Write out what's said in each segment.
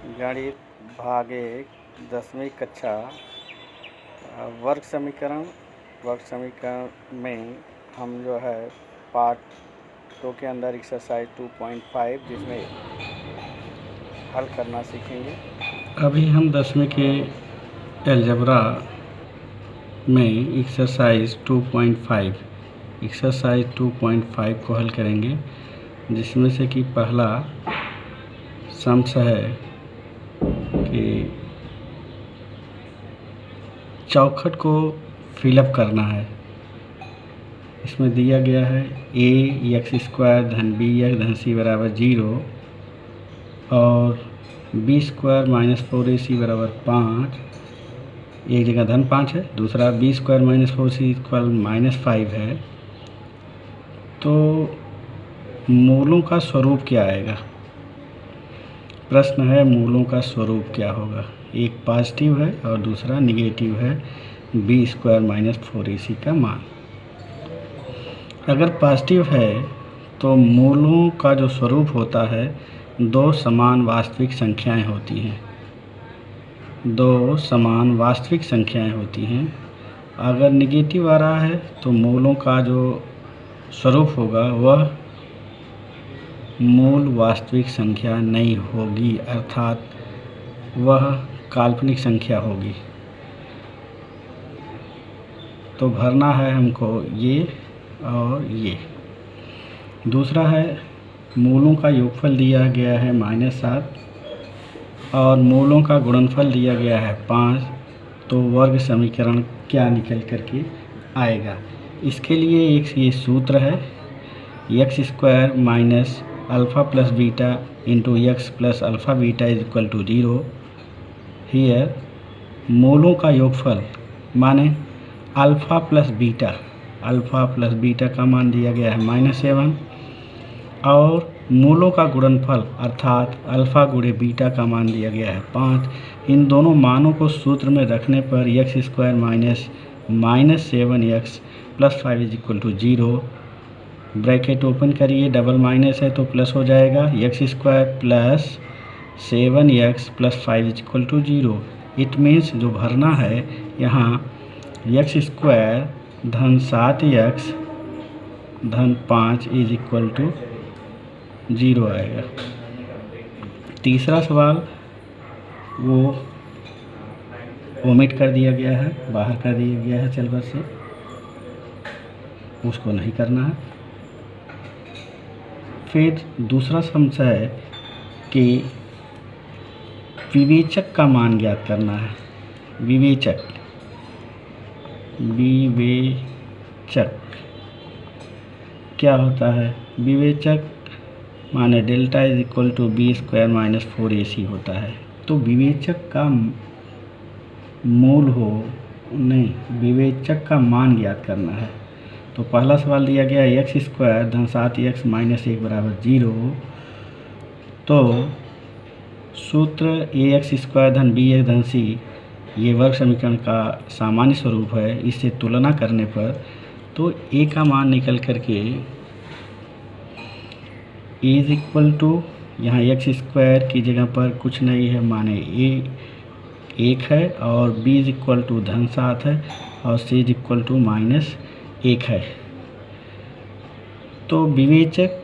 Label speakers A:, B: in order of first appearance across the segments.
A: गणित भाग 1 10वीं कक्षा वर्ग समीकरण में हम जो है पार्ट 2 के अंदर एक्सरसाइज 2.5 जिसमें हल करना सीखेंगे।
B: अभी हम 10वीं के अलजेब्रा में एक्सरसाइज 2.5 को हल करेंगे, जिसमें से कि पहला सम्स है कि चौखट को फिलअप करना है। इसमें दिया गया है a(x² धन bx धन c बराबर 0 और b² - 4ac बराबर 5। एक जगह धन 5 है, दूसरा b² - 4c -5 है। तो मूलों का स्वरूप क्या आएगा? प्रश्न है मूलों का स्वरूप क्या होगा। एक पॉजिटिव है और दूसरा निगेटिव है b² - 4ac का मान। अगर पॉजिटिव है तो मूलों का जो स्वरूप होता है दो समान वास्तविक संख्याएं होती हैं। अगर निगेटिव आ रहा है तो मूलों का जो स्वरूप होगा वह मूल वास्तविक संख्या नहीं होगी, अर्थात वह काल्पनिक संख्या होगी। तो भरना है हमको ये और ये। दूसरा है मूलों का योगफल दिया गया है -7 और मूलों का गुणनफल दिया गया है 5। तो वर्ग समीकरण क्या निकल करके आएगा? इसके लिए एक ये सूत्र है x² - alpha plus beta into x plus alpha beta is equal to 0। Here मूलों का योगफल माने अल्फ़ा प्लस बीटा का मान दिया गया है -7 और मूलों का गुणनफल अर्थात अल्फ़ा गुणे बीटा का मान दिया गया है 5। इन दोनों मानों को सूत्र में रखने पर x² - 7x plus 5 is equal to 0। Bracket open करिए, डबल माइनस है तो प्लस हो जाएगा, x² plus 7x plus 5 is equal to 0। It means जो भरना है यहाँ x² धन 7x धन 5 इज इक्वल टू 0 आएगा। तीसरा सवाल वो ओमिट कर दिया गया है, बाहर कर दिया गया है सिलेबस से, उसको नहीं करना है। फिर दूसरा समस्या है कि विवेचक का मान ज्ञात करना है। विवेचक क्या होता है? विवेचक माने delta is equal to b² - 4ac होता है। तो विवेचक का विवेचक का मान ज्ञात करना है। तो पहला सवाल दिया गया है x² धन 7x - 1 बराबर 0। तो सूत्र ax² धन bx धन c ये वर्ग समीकरण का सामान्य स्वरूप है। इससे तुलना करने पर तो a का मान निकल करके इज इक्वल टू यहाँ x² की जगह पर कुछ नहीं है, माने a 1 है और b इज इक्वल टू धन 7 है और c इज इक्वल टू -1 है। तो विवेचक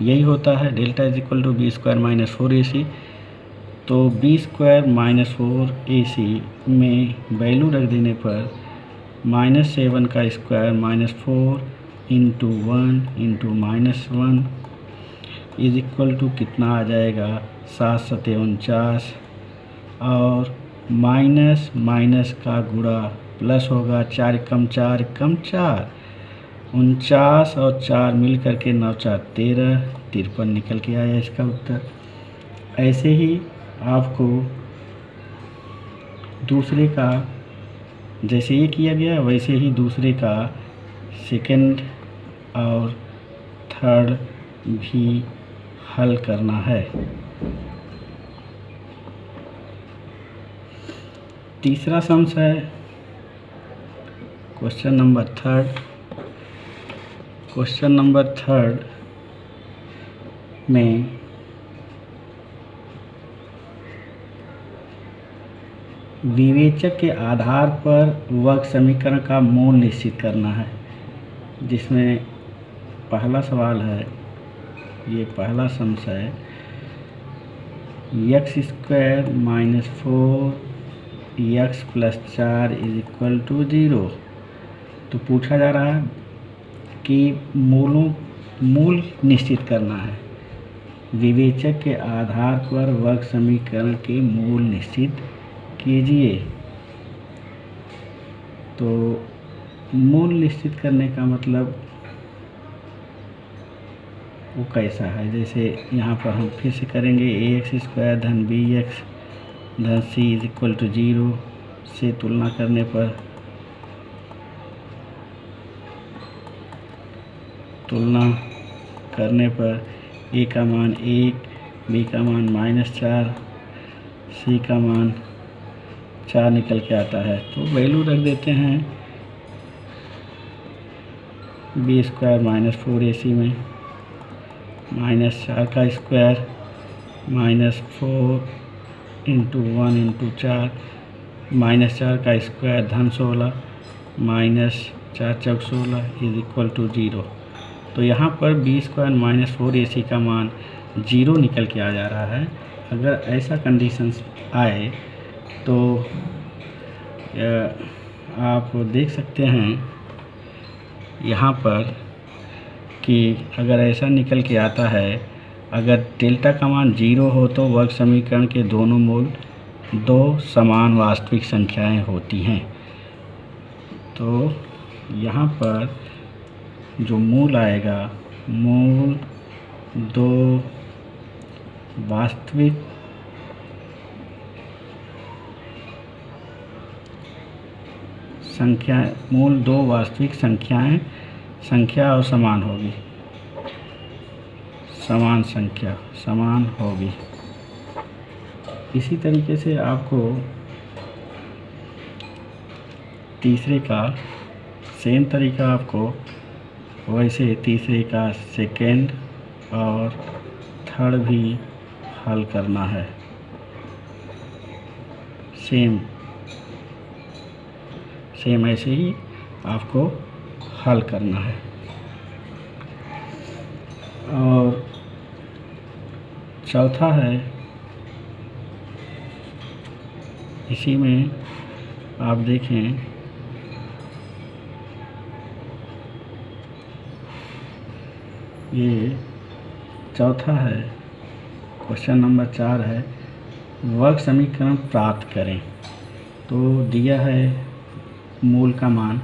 B: यही होता है delta is equal to b² - 4ac। तो b² - 4ac में वैल्यू रख देने पर -7 का square -4 into 1 into -1 is equal to कितना आ जाएगा? 7 × 7 = 49 और माइनस माइनस का गुणा प्लस होगा, 4 × 4 = 4, 49 और 4 मिल करके 9 × 4 = 13, 53 निकल के आया इसका उत्तर। ऐसे ही आपको दूसरे का जैसे ये किया गया वैसे ही दूसरे का सेकंड और थर्ड भी हल करना है। तीसरा सम्स है क्वेश्चन नंबर थर्ड में विवेचक के आधार पर वर्ग समीकरण का मूल निश्चित करना है, जिसमें पहला सवाल है, ये पहला समस्या है, x² - 4x + 4 = 0। तो पूछा जा रहा है कि मूल निश्चित करना है। विवेचक के आधार पर वर्ग समीकरण के मूल निश्चित कीजिए। तो मूल निश्चित करने का मतलब वो कैसा है, जैसे यहाँ पर हम फिर से करेंगे ax² - bx - c = 0 से तुलना करने पर a का मान 1, b का मान -4, c का मान 4 निकल के आता है। तो वैल्यू रख देते हैं b² - 4ac में, -4 का स्क्वायर -4 × 1 × 4, -4 का स्क्वायर धन 16 -4 × 16 = 0। तो यहाँ पर b² - 4ac का मान 0 निकल के आ जा रहा है। अगर ऐसा कंडीशंस आए तो आप देख सकते हैं यहाँ पर कि अगर ऐसा निकल के आता है, अगर डेल्टा का मान 0 हो तो वर्ग समीकरण के दोनों मूल 2 समान वास्तविक संख्याएं होती हैं। तो यहाँ पर जो मूल आएगा, मूल 2 वास्तविक संख्या और समान होगी, समान होगी। इसी तरीके से आपको तीसरे का सेम तरीका आपको वैसे तीसरे का सेकेंड और थर्ड भी हल करना है। सेम ऐसे ही आपको हल करना है। और चौथा है, इसी में आप देखें ये चौथा है, क्वेश्चन नंबर 4 है, वर्ग समीकरण प्राप्त करें। तो दिया है मूल का मान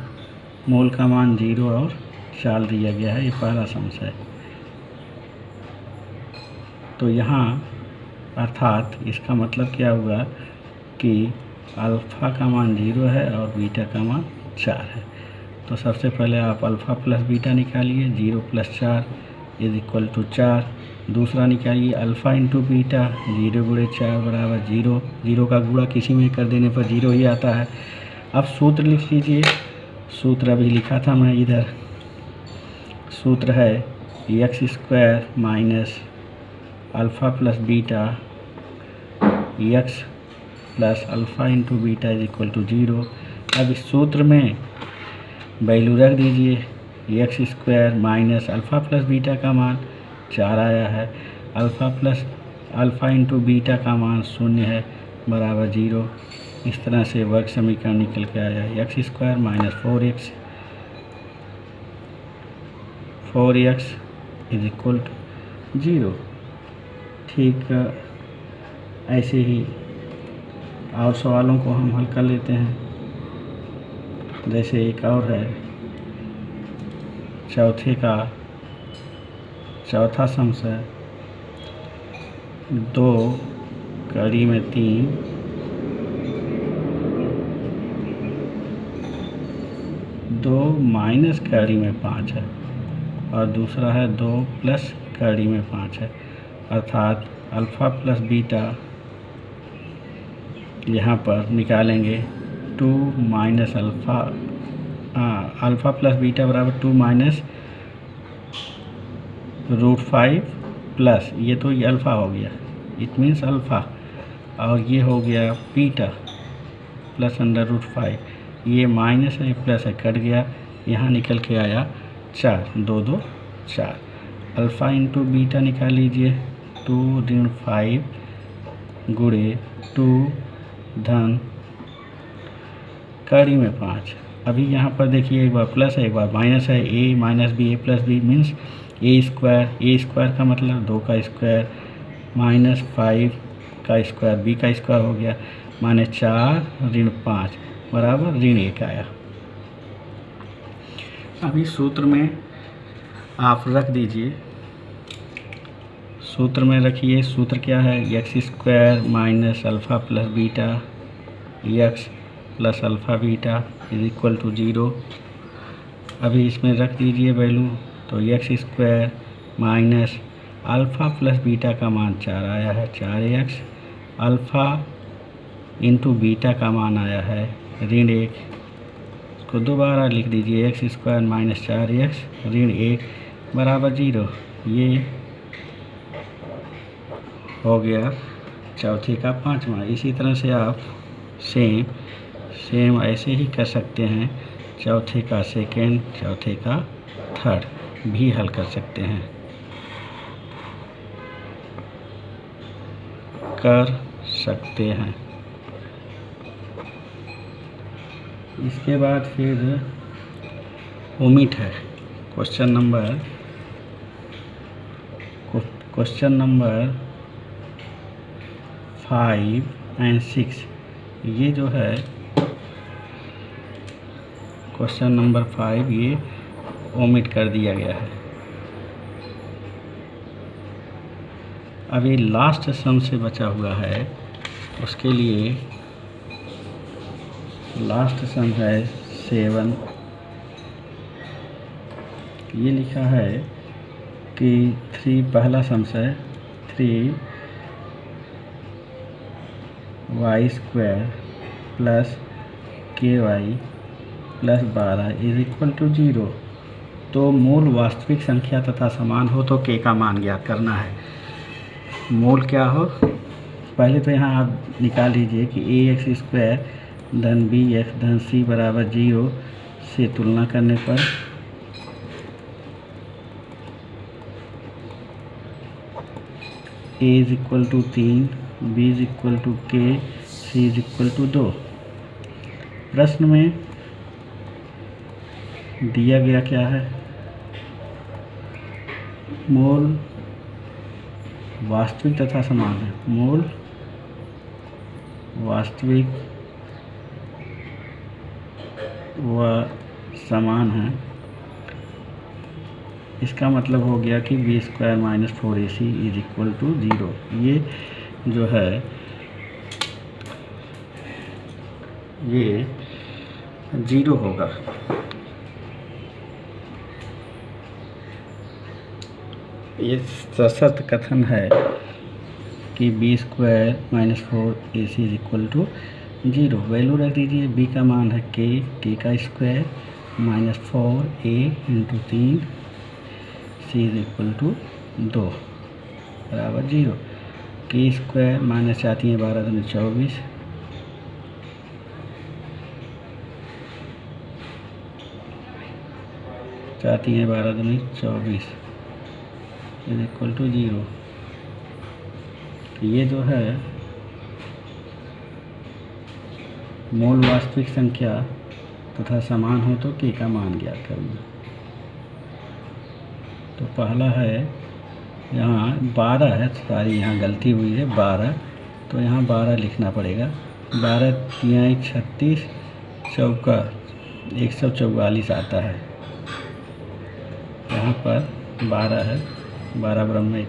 B: 0 और 4 दिया गया है, ये पहला समस्या है। तो यहाँ अर्थात इसका मतलब क्या हुआ कि अल्फ़ा का मान 0 है और बीटा का मान 4 है। तो सबसे पहले आप अल्फ़ा प्लस बीटा निकालिए, 0 + 4 = 4। दूसरा निकालिए अल्फ़ा × बीटा, 0 × 4 = 0। 0 का गुणा किसी में कर देने पर 0 ही आता है। अब सूत्र लिख लीजिए, सूत्र अभी लिखा था मैं इधर। सूत्र है x² - alpha plus beta x + alpha × beta = 0। अब इस सूत्र में वैल्यू रख दीजिए, x² - अल्फ़ा प्लस बीटा का मान 4 आया है, अल्फ़ा × बीटा का मान 0 है, बराबर 0। इस तरह से वर्ग समीकरण निकल के आया, x² - 4x = 0। ठीक ऐसे ही और सवालों को हम हल कर लेते हैं। जैसे एक और है, चौथा समस्या, 2 कड़ी में 3 2 माइनस कड़ी में 5 है, और दूसरा है 2 प्लस कड़ी में 5 है। अर्थात अल्फ़ा प्लस बीटा यहाँ पर निकालेंगे 2 माइनस अल्फ़ा प्लस बीटा बराबर 2 माइनस √5 प्लस ये तो ये अल्फ़ा हो गया, इट मीन्स अल्फ़ा, और ये हो गया बीटा। प्लस √5, ये माइनस है प्लस है कट गया, यहाँ निकल के आया 4, 2 2 4। अल्फ़ा इंटू बीटा निकाल लीजिए, 2 ऋण 5 गुणे 2 धन कड़ी में 5। अभी यहाँ पर देखिए एक बार प्लस है एक बार माइनस है, a minus B A plus B means A square का मतलब 2 का स्क्वायर माइनस 5 का स्क्वायर b का स्क्वायर हो गया, माने 4 ऋण 5 बराबर ऋण 1 आया। अभी सूत्र में आप रख दीजिए, सूत्र में रखिए। सूत्र क्या है, X square minus alpha plus beta X plus alpha beta is equal to 0। अभी इसमें रख दीजिए वैल्यू, तो X square minus alpha plus beta का मान 4 आया है 4x, अल्फ़ा इंटू बीटा का मान आया है ऋण 1। इसको दोबारा लिख दीजिए, एक्स स्क्वायर माइनस 4x ऋण 1 बराबर 0। ये हो गया चौथे का 5वां। इसी तरह से आप सेम ऐसे ही कर सकते हैं, चौथे का सेकेंड, चौथे का थर्ड भी हल कर सकते हैं, इसके बाद फिर ओमिट है क्वेश्चन नंबर 5 और 6। ये जो है क्वेश्चन नंबर 5 ये ओमिट कर दिया गया है। अभी लास्ट सम से बचा हुआ है, उसके लिए लास्ट सम है 7। ये लिखा है कि 3 पहला सम है 3y² plus ky plus 12 is equal to 0। तो मूल वास्तविक संख्या तथा समान हो तो k का मान ज्ञात करना है। मूल क्या हो, पहले तो यहाँ आप निकाल लीजिए कि ax² धन bx धन c बराबर 0 से तुलना करने पर a is equal to 3, b is equal to k, c is equal to 2। प्रश्न में दिया गया क्या है, मूल वास्तविक तथा समान है। मूल वास्तविक व समान है, इसका मतलब हो गया कि b² minus 4ac is equal to 0। ये जो है ये 0 होगा। ये सशर्त कथन है कि b² minus 4ac is equal to 0। Value रख दीजिए, b का मान है k का square minus 4a into 3 c is equal to 2 बराबर 0। k² माइनस 4 3 12 दूनी 24, चाहती हैं 12 दूनी 24 इज इक्वल टू 0। ये जो है मूल वास्तविक संख्या तथा समान हो तो k का मान ज्ञात करना। तो पहला है, यहाँ 12 है, सारी यहाँ गलती हुई है 12, तो यहाँ 12 लिखना पड़ेगा। 12 3 36 चौका 144 आता है। यहाँ पर 12 है, 12 ब्रह्म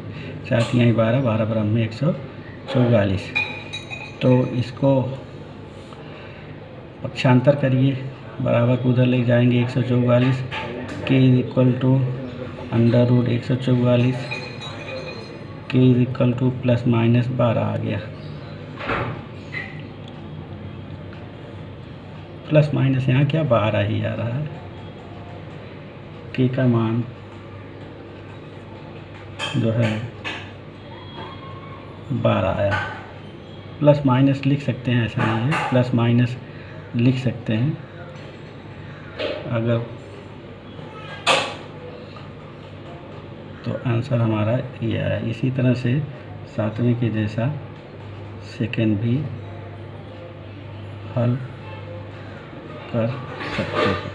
B: 4 3 12, 12 ब्रह्म 144। तो इसको पक्षांतर करिए, बराबर को उधर ले जाएंगे 144, k is equal to under root 144, k is equal to plus minus 12 आ गया। प्लस माइनस यहाँ क्या 12 ही आ रहा है। k का मान जो है 12 आया। प्लस माइनस लिख सकते हैं, ऐसा नहीं है, प्लस माइनस लिख सकते हैं। अगर तो आंसर हमारा ये आया। इसी तरह से 7वें के जैसा सेकंड भी हल कर सकते हैं।